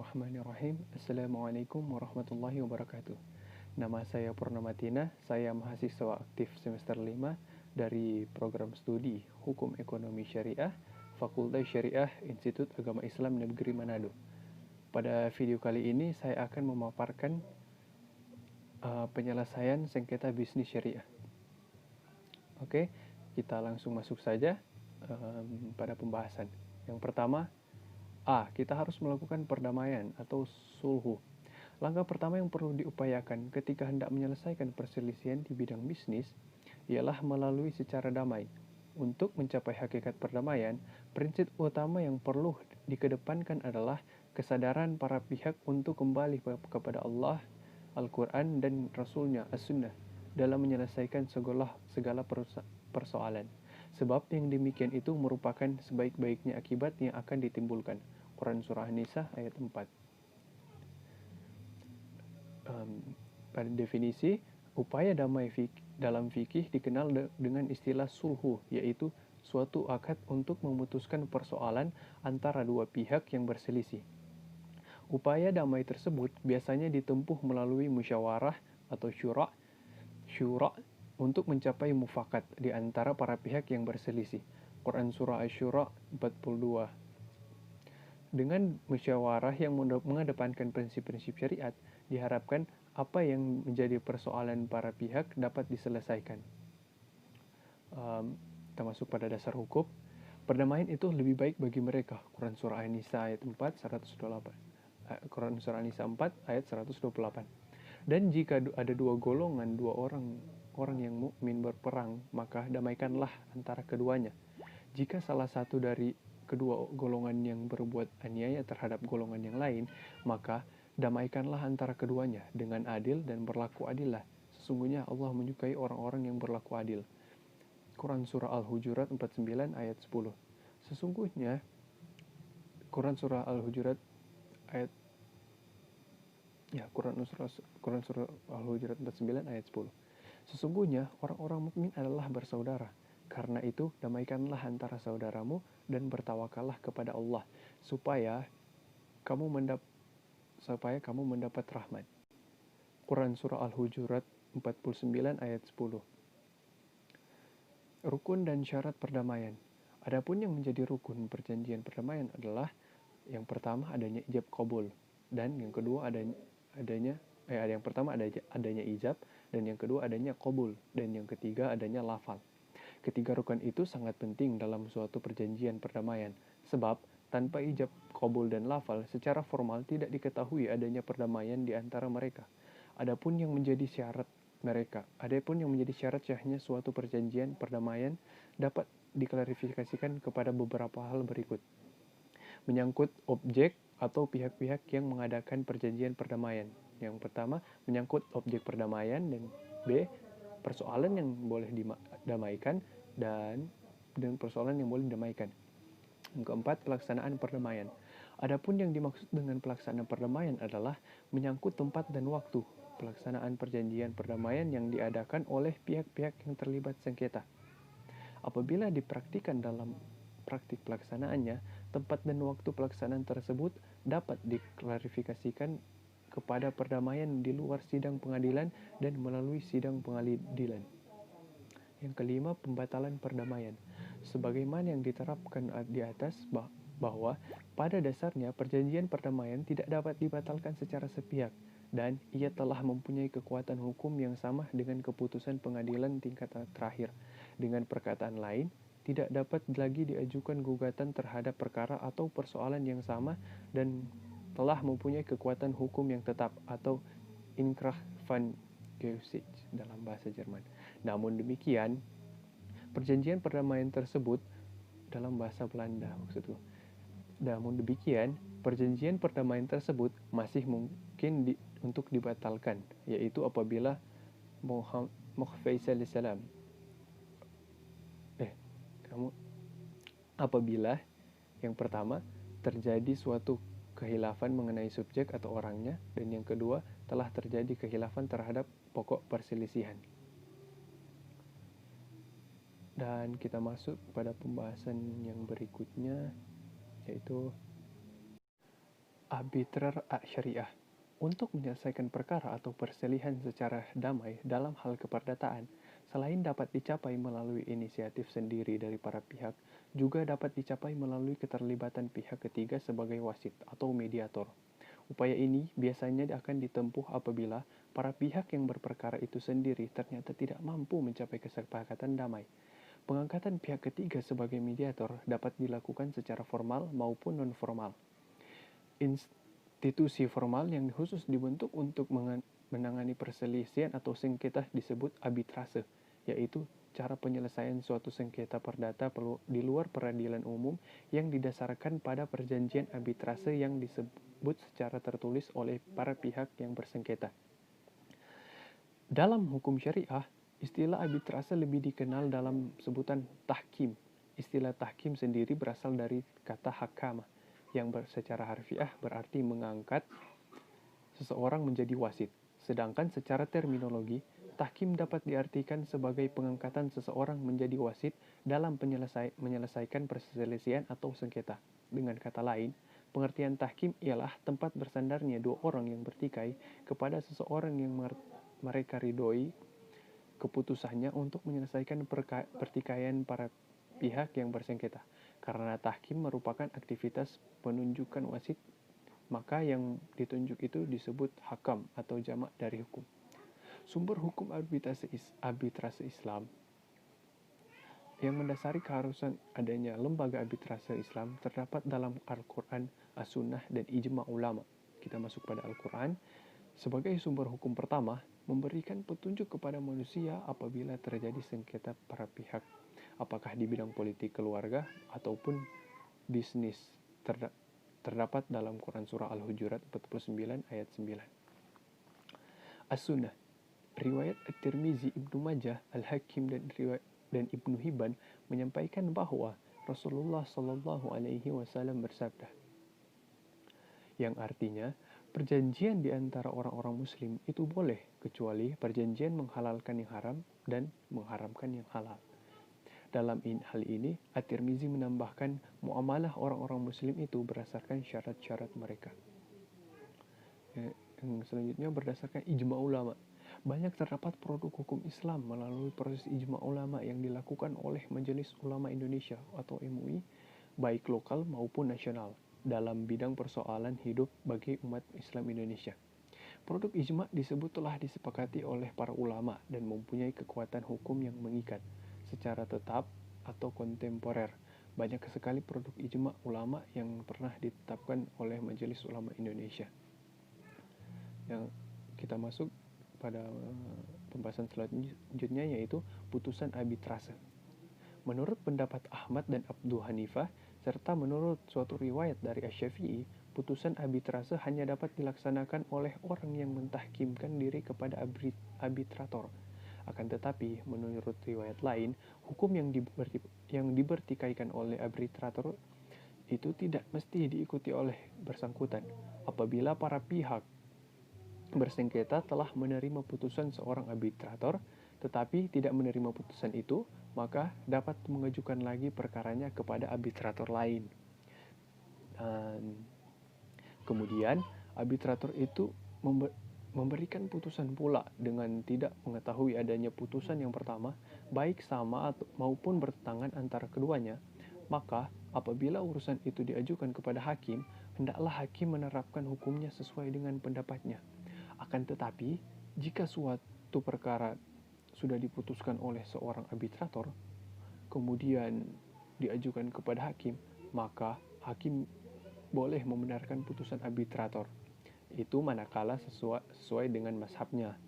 Bismillahirrahmanirrahim. Assalamualaikum warahmatullahi wabarakatuh. Nama saya Purnamatina, saya mahasiswa aktif semester 5 dari program studi Hukum Ekonomi Syariah, Fakultas Syariah Institut Agama Islam Negeri Manado. Pada video kali ini saya akan memaparkan penyelesaian sengketa bisnis syariah. Oke, kita langsung masuk saja pada pembahasan. Yang pertama, kita harus melakukan perdamaian atau sulhu. Langkah pertama yang perlu diupayakan ketika hendak menyelesaikan perselisihan di bidang bisnis ialah melalui secara damai. Untuk mencapai hakikat perdamaian, prinsip utama yang perlu dikedepankan adalah kesadaran para pihak untuk kembali kepada Allah, Al-Quran, dan Rasulnya, As-Sunnah, dalam menyelesaikan segala persoalan. Sebab yang demikian itu merupakan sebaik-baiknya akibat yang akan ditimbulkan. Quran Surah An-Nisa ayat 4. Pada definisi, upaya damai dalam fikih dikenal dengan istilah sulhu, yaitu suatu akad untuk memutuskan persoalan antara dua pihak yang berselisih. Upaya damai tersebut biasanya ditempuh melalui musyawarah atau syura untuk mencapai mufakat di antara para pihak yang berselisih. Quran Surah Asy-Syura 42. Dengan musyawarah yang mengedepankan prinsip-prinsip syariat, diharapkan apa yang menjadi persoalan para pihak dapat diselesaikan. Kita masuk pada dasar hukum. Perdamaian itu lebih baik bagi mereka. Quran Surah An-Nisa ayat 4, 128. Quran Surah An-Nisa 4 ayat 128. Dan jika ada dua orang yang mukmin berperang, maka damaikanlah antara keduanya. Jika salah satu dari kedua golongan yang berbuat aniaya terhadap golongan yang lain, maka damaikanlah antara keduanya dengan adil dan berlaku adillah. Sesungguhnya Allah menyukai orang-orang yang berlaku adil. Quran Surah Al-Hujurat 49 ayat 10. Sesungguhnya Quran Surah Al-Hujurat ayat Quran Surah Al-Hujurat 49 ayat 10. Sesungguhnya orang-orang mukmin adalah bersaudara. Karena itu, damaikanlah antara saudaramu dan bertawakallah kepada Allah supaya kamu mendapat rahmat. Quran Surah Al-Hujurat 49 ayat 10. Rukun dan syarat perdamaian. Adapun yang menjadi rukun perjanjian perdamaian adalah yang pertama adanya ijab qabul, dan yang kedua adanya ijab, dan yang kedua adanya qabul, dan yang ketiga adanya lafal. Ketiga rukun itu sangat penting dalam suatu perjanjian perdamaian, sebab tanpa ijab, qabul, dan lafal, secara formal tidak diketahui adanya perdamaian di antara mereka. Adapun yang menjadi syarat syahnya suatu perjanjian perdamaian dapat diklarifikasikan kepada beberapa hal berikut. Menyangkut objek atau pihak-pihak yang mengadakan perjanjian perdamaian. Yang pertama, menyangkut objek perdamaian, dan B, persoalan yang boleh didamaikan, dan persoalan yang boleh didamaikan. Yang keempat, pelaksanaan perdamaian. Adapun yang dimaksud dengan pelaksanaan perdamaian adalah menyangkut tempat dan waktu pelaksanaan perjanjian perdamaian yang diadakan oleh pihak-pihak yang terlibat sengketa. Apabila dipraktikkan dalam praktik pelaksanaannya, tempat dan waktu pelaksanaan tersebut dapat diklarifikasikan kepada perdamaian di luar sidang pengadilan dan melalui sidang pengadilan. Yang kelima, pembatalan perdamaian. Sebagaimana yang diterapkan di atas, bahwa pada dasarnya perjanjian perdamaian tidak dapat dibatalkan secara sepihak, dan ia telah mempunyai kekuatan hukum yang sama dengan keputusan pengadilan tingkat terakhir. Dengan perkataan lain, tidak dapat lagi diajukan gugatan terhadap perkara atau persoalan yang sama dan telah mempunyai kekuatan hukum yang tetap, atau Inkrah van Geusich dalam bahasa Jerman. Namun demikian, perjanjian perdamaian tersebut dalam bahasa Belanda maksudku. Namun demikian, perjanjian perdamaian tersebut masih mungkin untuk dibatalkan, yaitu apabila apabila yang pertama terjadi suatu kehilafan mengenai subjek atau orangnya, dan yang kedua telah terjadi kehilafan terhadap pokok perselisihan. Dan kita masuk pada pembahasan yang berikutnya, yaitu arbitrer syariah. Untuk menyelesaikan perkara atau perselisihan secara damai dalam hal keperdataan, selain dapat dicapai melalui inisiatif sendiri dari para pihak, juga dapat dicapai melalui keterlibatan pihak ketiga sebagai wasit atau mediator. Upaya ini biasanya akan ditempuh apabila para pihak yang berperkara itu sendiri ternyata tidak mampu mencapai kesepakatan damai. Pengangkatan pihak ketiga sebagai mediator dapat dilakukan secara formal maupun non-formal. Institusi formal yang khusus dibentuk untuk menangani perselisihan atau sengketa disebut arbitrase, yaitu cara penyelesaian suatu sengketa perdata di luar peradilan umum yang didasarkan pada perjanjian arbitrase yang disebut secara tertulis oleh para pihak yang bersengketa. Dalam hukum syariah, istilah arbitrase lebih dikenal dalam sebutan tahkim. Istilah tahkim sendiri berasal dari kata hakama, yang secara harfiah berarti mengangkat seseorang menjadi wasit. Sedangkan secara terminologi, tahkim dapat diartikan sebagai pengangkatan seseorang menjadi wasit dalam menyelesaikan perselisihan atau sengketa. Dengan kata lain, pengertian tahkim ialah tempat bersandarnya dua orang yang bertikai kepada seseorang yang mereka ridhoi keputusannya untuk menyelesaikan pertikaian para pihak yang bersengketa. Karena tahkim merupakan aktivitas penunjukan wasit, maka yang ditunjuk itu disebut hakam atau jamak dari hukum. Sumber hukum arbitrase Islam yang mendasari keharusan adanya lembaga arbitrase Islam terdapat dalam Al-Quran, As-Sunnah, dan Ijma' ulama. Kita masuk pada Al-Quran. Sebagai sumber hukum pertama, memberikan petunjuk kepada manusia apabila terjadi sengketa para pihak, apakah di bidang politik keluarga ataupun bisnis. Terdapat dalam Quran Surah Al-Hujurat 49 ayat 9. As-Sunnah. Riwayat At-Tirmizi, Ibnu Majah, Al-Hakim, dan Ibnu Hibban menyampaikan bahwa Rasulullah Shallallahu Alaihi Wasallam bersabda, yang artinya perjanjian di antara orang-orang muslim itu boleh, kecuali perjanjian menghalalkan yang haram dan mengharamkan yang halal. Dalam hal ini, At-Tirmizi menambahkan muamalah orang-orang muslim itu berdasarkan syarat-syarat mereka. Yang selanjutnya berdasarkan ijma' ulama. Banyak terdapat produk hukum Islam melalui proses ijma' ulama yang dilakukan oleh Majelis Ulama Indonesia atau MUI, baik lokal maupun nasional, dalam bidang persoalan hidup bagi umat Islam Indonesia. Produk ijma' disebut telah disepakati oleh para ulama dan mempunyai kekuatan hukum yang mengikat secara tetap atau kontemporer. Banyak sekali produk ijma' ulama yang pernah ditetapkan oleh Majelis Ulama Indonesia. Yang kita masuk pada pembahasan selanjutnya, yaitu putusan arbitrase. Menurut pendapat Ahmad dan Abu Hanifah, serta menurut suatu riwayat dari Asy-Syafi'i, putusan arbitrase hanya dapat dilaksanakan oleh orang yang mentahkimkan diri kepada arbitrator. Akan tetapi, menurut riwayat lain, hukum yang dibertikaikan oleh arbitrator itu tidak mesti diikuti oleh bersangkutan. Apabila para pihak bersengketa telah menerima putusan seorang arbitrator, tetapi tidak menerima putusan itu, maka dapat mengajukan lagi perkaranya kepada arbitrator lain. Dan kemudian arbitrator itu memberikan putusan pula dengan tidak mengetahui adanya putusan yang pertama, baik sama maupun bertentangan antara keduanya. Maka apabila urusan itu diajukan kepada hakim, hendaklah hakim menerapkan hukumnya sesuai dengan pendapatnya. Akan tetapi, jika suatu perkara sudah diputuskan oleh seorang arbitrator, kemudian diajukan kepada hakim, maka hakim boleh membenarkan putusan arbitrator. Itu manakala sesuai dengan mazhabnya.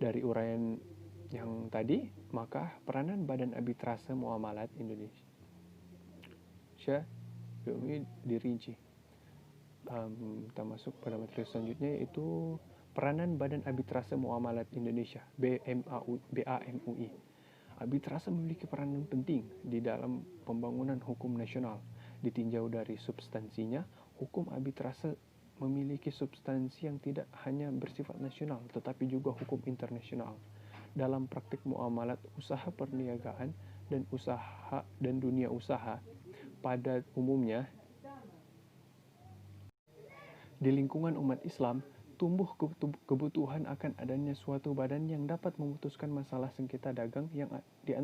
Dari uraian yang tadi, maka peranan Badan Arbitrase Muamalat Indonesia ini dirinci. Kita masuk pada materi selanjutnya, yaitu peranan Badan Arbitrase Muamalat Indonesia, BAMUI. Arbitrase memiliki peranan penting di dalam pembangunan hukum nasional. Ditinjau dari substansinya, hukum arbitrase memiliki substansi yang tidak hanya bersifat nasional, tetapi juga hukum internasional. Dalam praktik muamalat usaha perniagaan dan dunia usaha, pada umumnya Di lingkungan umat Islam, tumbuh kebutuhan akan adanya suatu badan yang dapat memutuskan masalah sengketa dagang yang ada di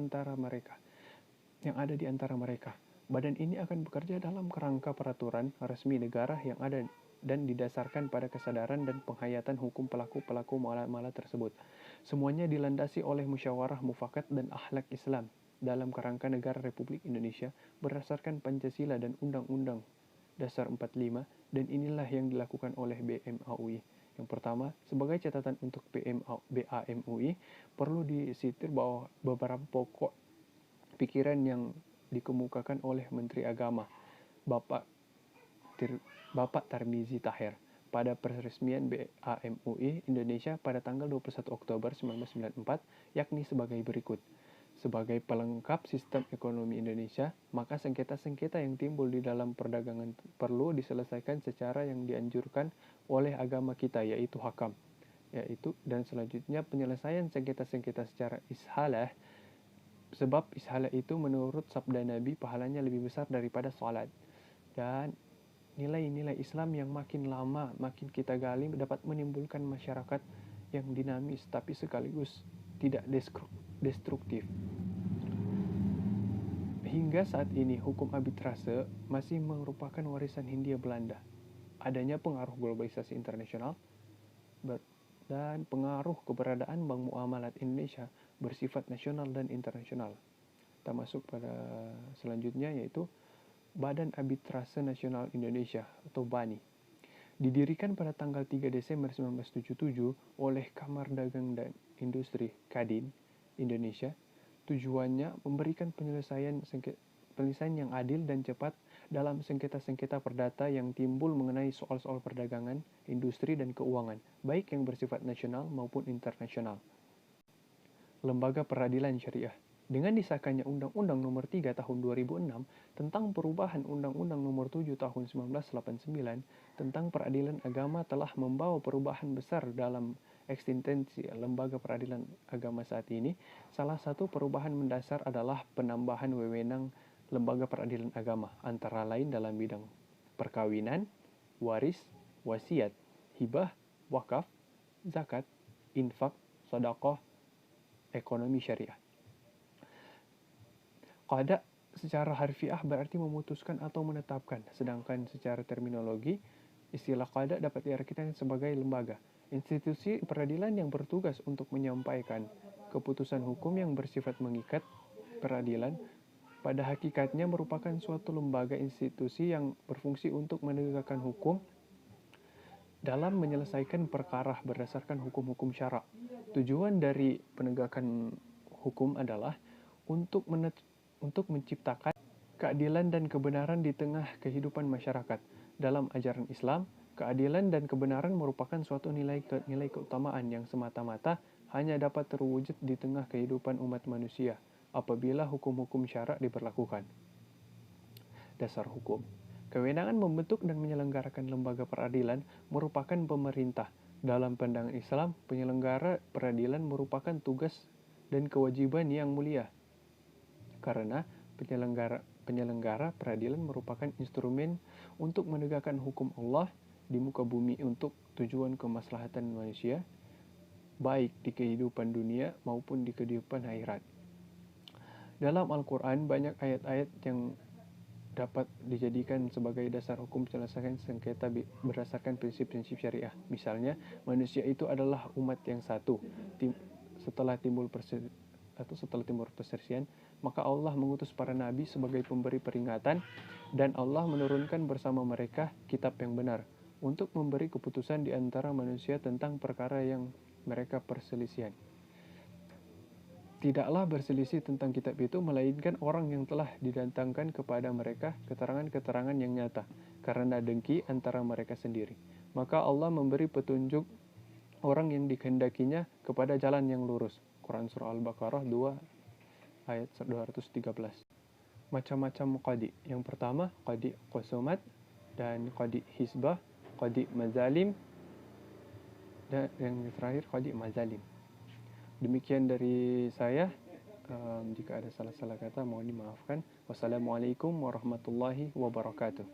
antara mereka. Badan ini akan bekerja dalam kerangka peraturan resmi negara yang ada dan didasarkan pada kesadaran dan penghayatan hukum pelaku-pelaku muamalah tersebut. Semuanya dilandasi oleh musyawarah mufakat dan akhlak Islam dalam kerangka negara Republik Indonesia berdasarkan Pancasila dan Undang-Undang Dasar 45, dan inilah yang dilakukan oleh BEM-AUI. Yang pertama, sebagai catatan untuk BAM-UI, perlu disitir bahwa beberapa pokok pikiran yang dikemukakan oleh Menteri Agama, Bapak Tarmizi Tahir, pada peresmian BAM-UI Indonesia pada tanggal 21 Oktober 1994, yakni sebagai berikut. Sebagai pelengkap sistem ekonomi Indonesia, maka sengketa-sengketa yang timbul di dalam perdagangan perlu diselesaikan secara yang dianjurkan oleh agama kita, yaitu hakam. Dan selanjutnya penyelesaian sengketa-sengketa secara ishalah, sebab ishalah itu menurut sabda Nabi pahalanya lebih besar daripada salat. Dan nilai-nilai Islam yang makin lama makin kita gali dapat menimbulkan masyarakat yang dinamis tapi sekaligus tidak destruktif. Hingga saat ini, hukum arbitrase masih merupakan warisan Hindia Belanda. Adanya pengaruh globalisasi internasional dan pengaruh keberadaan Bank Muamalat Indonesia bersifat nasional dan internasional. Kita masuk pada selanjutnya, yaitu Badan Arbitrase Nasional Indonesia atau BANI. Didirikan pada tanggal 3 Desember 1977 oleh Kamar Dagang dan Industri Kadin Indonesia. Tujuannya memberikan penyelesaian yang adil dan cepat dalam sengketa-sengketa perdata yang timbul mengenai soal-soal perdagangan, industri, dan keuangan, baik yang bersifat nasional maupun internasional. Lembaga Peradilan Syariah. Dengan disahkannya Undang-Undang Nomor 3 Tahun 2006 tentang perubahan Undang-Undang Nomor 7 Tahun 1989 tentang peradilan agama telah membawa perubahan besar dalam eksistensi lembaga peradilan agama saat ini. Salah satu perubahan mendasar adalah penambahan wewenang lembaga peradilan agama, antara lain dalam bidang perkawinan, waris, wasiat, hibah, wakaf, zakat, infak, sedekah, ekonomi syariah. Qada secara harfiah berarti memutuskan atau menetapkan, sedangkan secara terminologi, istilah qada dapat diartikan sebagai lembaga, institusi peradilan yang bertugas untuk menyampaikan keputusan hukum yang bersifat mengikat. Peradilan pada hakikatnya merupakan suatu lembaga institusi yang berfungsi untuk menegakkan hukum dalam menyelesaikan perkara berdasarkan hukum-hukum syara. Tujuan dari penegakan hukum adalah untuk menciptakan keadilan dan kebenaran di tengah kehidupan masyarakat. Dalam ajaran Islam, keadilan dan kebenaran merupakan suatu nilai keutamaan yang semata-mata hanya dapat terwujud di tengah kehidupan umat manusia apabila hukum-hukum syarak diberlakukan. Dasar hukum. Kewenangan membentuk dan menyelenggarakan lembaga peradilan merupakan pemerintah. Dalam pandangan Islam, penyelenggara peradilan merupakan tugas dan kewajiban yang mulia. Karena penyelenggara peradilan merupakan instrumen untuk menegakkan hukum Allah di muka bumi untuk tujuan kemaslahatan manusia, baik di kehidupan dunia maupun di kehidupan akhirat. Dalam Al-Quran, banyak ayat-ayat yang dapat dijadikan sebagai dasar hukum penyelesaian sengketa berdasarkan prinsip-prinsip syariah. Misalnya, manusia itu adalah umat yang satu. Setelah timbul perselisihan, maka Allah mengutus para nabi sebagai pemberi peringatan, dan Allah menurunkan bersama mereka kitab yang benar untuk memberi keputusan di antara manusia tentang perkara yang mereka perselisihan. Tidaklah berselisih tentang kitab itu, melainkan orang yang telah didatangkan kepada mereka keterangan-keterangan yang nyata, karena dengki antara mereka sendiri. Maka Allah memberi petunjuk orang yang dikehendakinya kepada jalan yang lurus. Quran Surah Al-Baqarah 2 ayat 213. Macam-macam qadi. Yang pertama, qadi qusumat, dan qadi hisbah, qadi mazalim, dan yang terakhir qadi mazalim. Demikian dari saya. Jika ada salah-salah kata mohon dimaafkan. Wassalamualaikum warahmatullahi wabarakatuh.